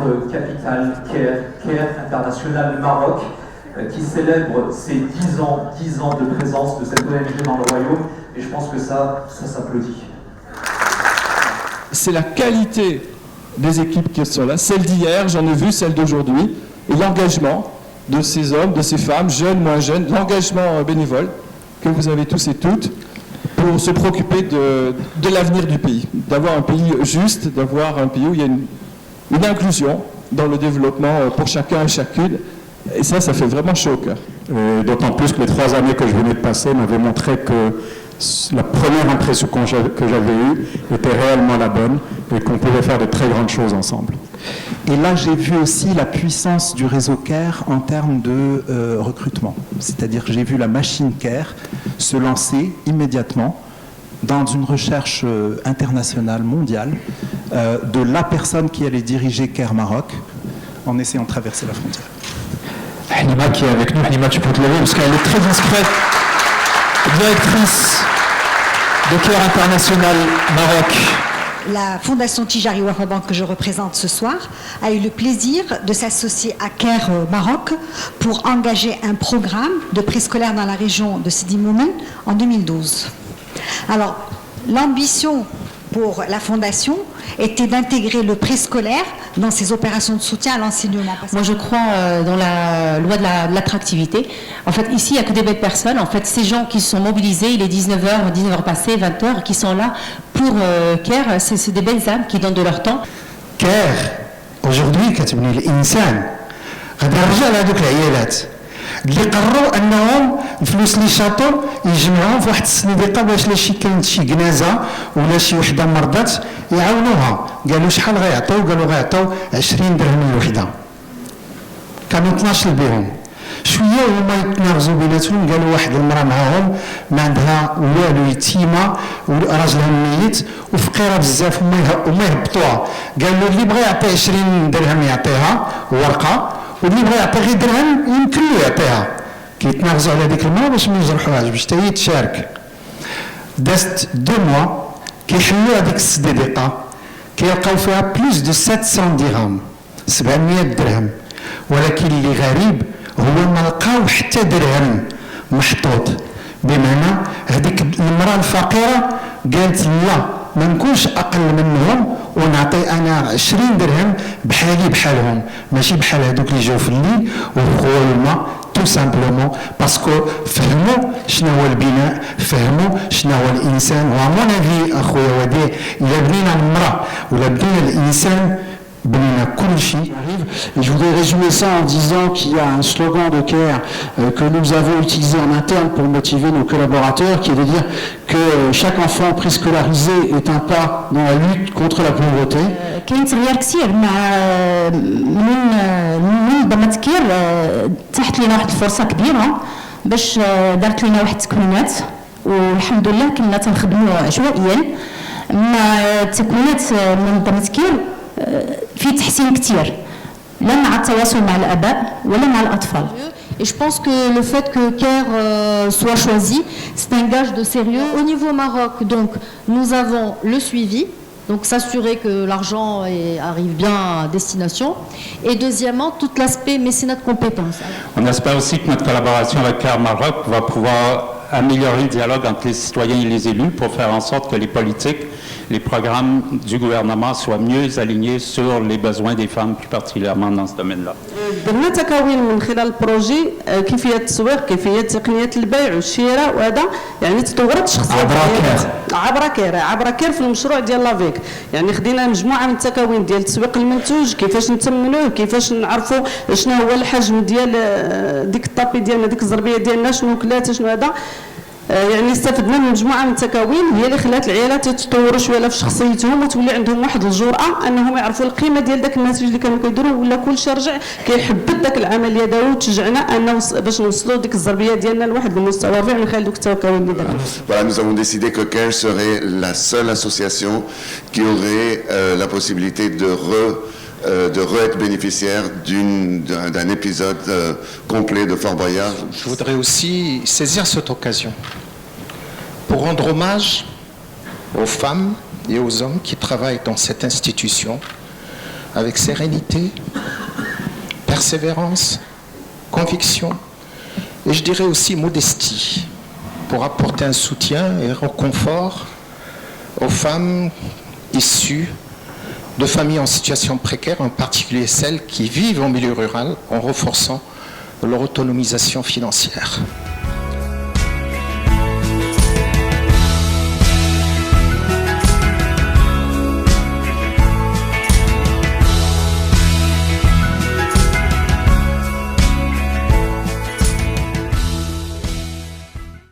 notre capitale, Caire International Maroc, qui célèbre ses 10 ans de présence de cette ONG dans le royaume, et je pense que ça s'applaudit. C'est la qualité des équipes qui sont là, celle d'hier, j'en ai vu, celle d'aujourd'hui, et l'engagement de ces hommes, de ces femmes, jeunes, moins jeunes, l'engagement bénévole que vous avez tous et toutes pour se préoccuper de l'avenir du pays, d'avoir un pays juste, d'avoir un pays où il y a une inclusion dans le développement pour chacun et chacune. Et ça fait vraiment chaud au cœur. D'autant plus que les 3 années que je venais de passer m'avaient montré que la première impression que j'avais eue était réellement la bonne et qu'on pouvait faire de très grandes choses ensemble. Et là, j'ai vu aussi la puissance du réseau CARE en termes de recrutement. C'est-à-dire que j'ai vu la machine CARE se lancer immédiatement dans une recherche internationale, mondiale, de la personne qui allait diriger CARE Maroc en essayant de traverser la frontière. Hanima qui est avec nous. Hanima, tu peux te lever parce qu'elle est très discrète. Directrice de CARE International Maroc. La Fondation Tijari Wafa-Bank que je représente ce soir a eu le plaisir de s'associer à CARE Maroc pour engager un programme de préscolaire dans la région de Sidi Moumen en 2012. Alors, l'ambition pour la Fondation était d'intégrer le préscolaire dans ses opérations de soutien à l'enseignement. Moi, je crois dans la loi de l'attractivité. En fait, ici, il n'y a que des belles personnes. En fait, ces gens qui se sont mobilisés, il est 19h passées, 20h, qui sont là pour CARE, c'est des belles âmes qui donnent de leur temps. CARE, aujourd'hui, كتبني الإنسان غادي نرجع لهذوك العيالات اللي قرروا انهم الفلوس اللي شاطوا يجمعوهم في واحد الصناديقه باش لا شي كانت شي جنازه ولا شي وحده مرضات يعاونوها. قالوا شحال غيعطيو؟ قالوا غيعطيو 20 درهم الوحده. كانوا 12 بهم. شويه هما يتناغزوا بيناتهم، قالوا واحد المراه معاهم ما عندها والو، يتيمه وراجلها ميت وفقيره بزاف وما يهبطوها. قالوا اللي بغى يعطي 20 درهم يعطيها ورقه، واللي بغى يعطي غير درهم يمكن له يعطيها. كيتناغزوا على ديك المراه باش ما يجرحوهاش باش حتى هي تشارك. دازت 2 موا كيحلوا هذيك الصناديقه كيلقاو فيها بلوس دو 700 درهم، 700 درهم. ولكن اللي غريب هو ما لقاو حتى درهم محطوط. بمعنى هذيك المراه الفقيره قالت لا ما نكونش اقل منهم ونعطي انا 20 درهم بحالي بحالهم، ماشي بحال هذوك اللي جاو في الليل وبقوا الماء تو سامبلومون باسكو فهموا شنو هو البناء، فهموا شنو هو الانسان. ومون افي اخويا وديع، الا بنينا المراه ولا بنينا الانسان بنينا كل شيء. Et je voudrais résumer ça en disant qu'il y a un slogan de CARE que nous avons utilisé en interne pour motiver nos collaborateurs, qui est de dire que chaque enfant préscolarisé est un pas dans la lutte contre la pauvreté. كاين تغيير كثير من منظمة كير تحت لنا واحد الفرصة كبيرة باش دارت لنا واحد التكوينات، والحمد لله كنا تنخدموا عشوائيا مع تكوينات منظمة كير في تحسين كثير لا مع التواصل مع الآباء ولا مع الأطفال. Et je pense que le fait que CARE soit choisi, c'est un gage de sérieux. Au niveau Maroc, donc, nous avons le suivi, donc s'assurer que l'argent arrive bien à destination. Et deuxièmement, tout l'aspect mécénat de compétences. On espère aussi que notre collaboration avec CARE Maroc va pouvoir améliorer le dialogue entre les citoyens et les élus pour faire en sorte que les politiques, les programmes du gouvernement soient mieux alignés sur les besoins des femmes, plus particulièrement dans ce domaine-là. درنا تكوين من خلال البروجي كيفيه التسويق، كيفيه تقنيه البيع والشراء، وهذا يعني تطورت شخصيا عبر كير في المشروع ديال لافيك. يعني خدينا مجموعه من التكوين ديال تسويق المنتوج، كيفاش نتمنوه، كيفاش نعرفوا شنو هو الحجم ديال ديك الطابي ديالنا، ديك الزربيه ديالنا، شنو كلاته، شنو هذا. يعني استفدنا من مجموعه من التكوين هي اللي خلات العيالات يتطوروا شويه في شخصيتهم وتولي عندهم واحد الجرأه انهم يعرفوا القيمه ديال داك الناتج اللي كانوا كيديروا، ولا كلشي رجع كيحبط داك العمليه ديالو وتشجعنا انه باش نوصلوا ديك الزربيه ديالنا لواحد المستوى رفيع من خلال دوك التكوين اللي درنا. Voilà, nous avons décidé que CARE serait la seule association qui aurait la possibilité de re-être bénéficiaire d'un épisode complet de Fort Boyard. Je voudrais aussi saisir cette occasion pour rendre hommage aux femmes et aux hommes qui travaillent dans cette institution, avec sérénité, persévérance, conviction et je dirais aussi modestie pour apporter un soutien et un réconfort aux femmes issues de familles en situation précaire, en particulier celles qui vivent en milieu rural, en renforçant leur autonomisation financière.